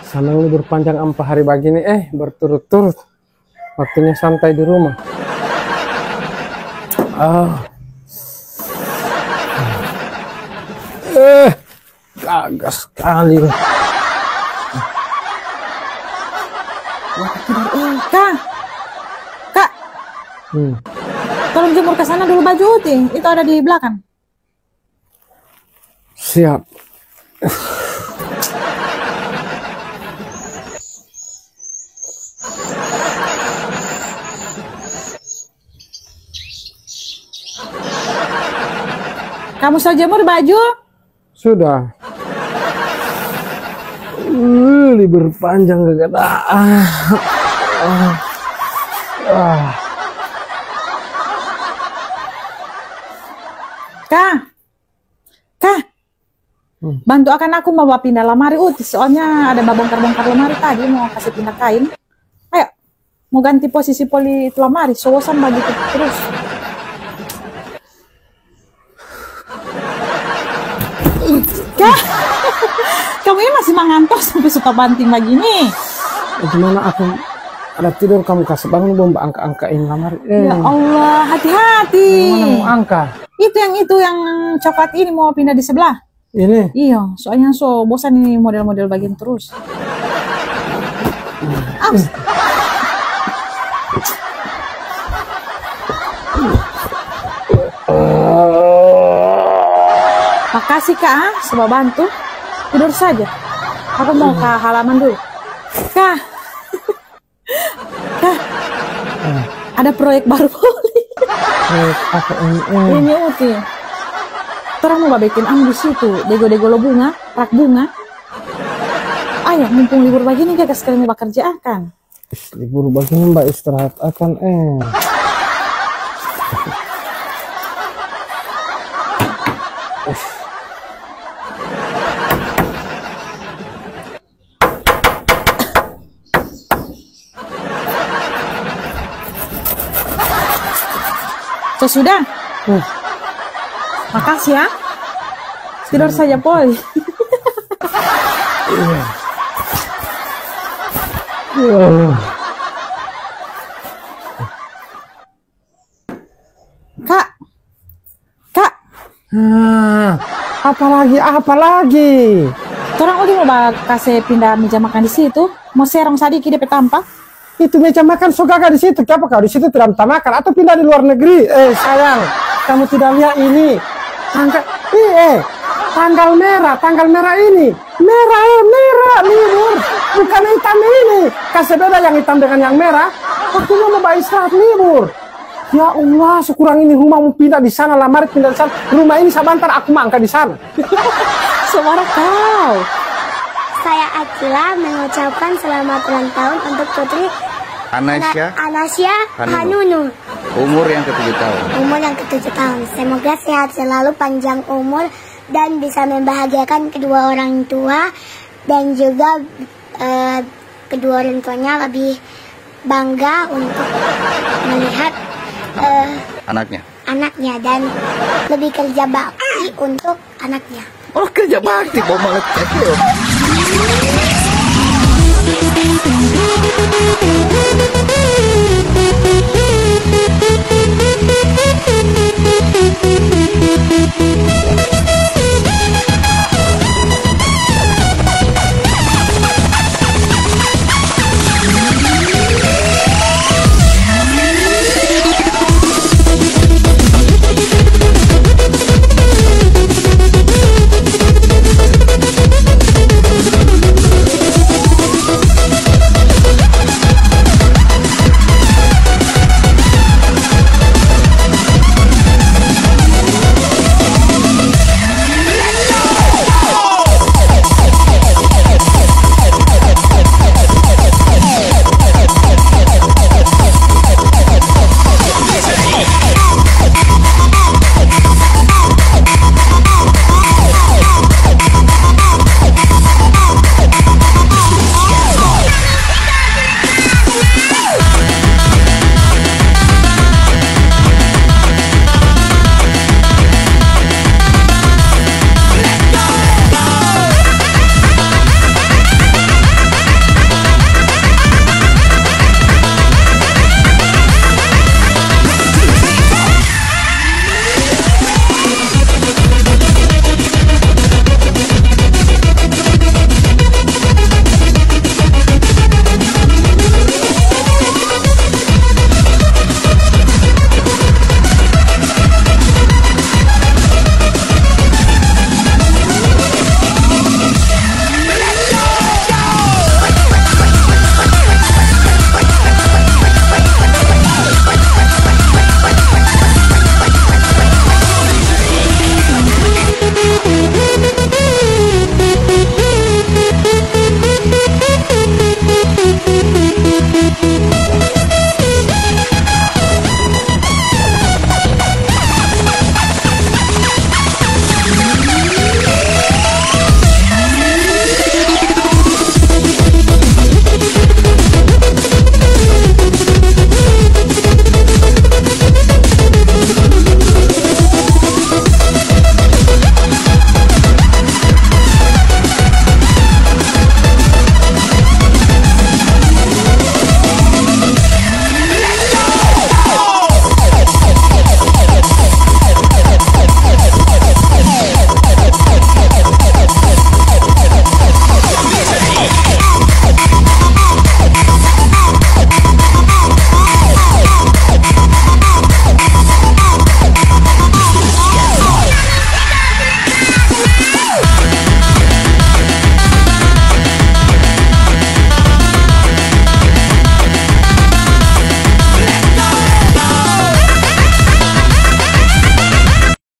Senang libur panjang 4 hari begini, berturut-turut. Waktunya santai di rumah. Gagas sekali. Kak, Kak, tolong jemur ke sana dulu baju Uti. Itu ada di belakang. Siap. Kamu sudah jemur baju? Sudah. Libur panjang gak ada. Kak, bantu akan aku mau pindah lemari Uti. Soalnya ada bongkar-bongkar lemari tadi mau kasih pindah kain. Ayo, mau ganti posisi poli itu lemari. Sosan baju itu terus. Kak, kamu ini masih mengantuk sampai suka banting begini. Gimana aku ada tidur kamu kasih bangun belum angka-angkain lamar. Ya Allah, hati-hati. Mana mau angka? Itu yang coklat ini mau pindah di sebelah. Ini? Iya, soalnya bosan ini model-model bagian terus. Makasih Kak, coba bantu. Tidur saja. Aku mau ke halaman dulu. Kak, ada proyek baru. Proyek apa ini? Ini Uti. Terang mau bikin di situ, dego-dego lo bunga, rak bunga. Ayo, mumpung libur begini kita sekali mau bekerja akan. Libur begini Mbak istirahat akan Sudah. Makasih ya. Tidur saja, Poi. Kak. Apalagi? Orang udah mau kasih pindah meja makan di situ. Mau serong sadiki DP tampak. Itu meja makan Sogaga di situ. Kenapa kau di situ tidak makan atau pindah di luar negeri? Sayang, kamu tidak lihat ini. Tanggal merah ini. Merah libur. Bukan hitam ini. Kasih beda yang hitam dengan yang merah. Aku mau istirahat libur. Ya Allah, sekurang ini rumah mau pindah di sana, lamar pindah di sana. Rumah ini sebentar aku mangka di sana. Suara kau. Saya Akila mengucapkan selamat ulang tahun untuk Putri Anasya Hanunu. Umur yang ke-7 tahun. Umur yang ke-7 tahun. Semoga sehat selalu, panjang umur, dan bisa membahagiakan kedua orang tua. Dan juga kedua orang tuanya lebih bangga untuk melihat anaknya. Dan lebih kerja bakti untuk anaknya. Oh, kerja bakti, mau banget. Thank you.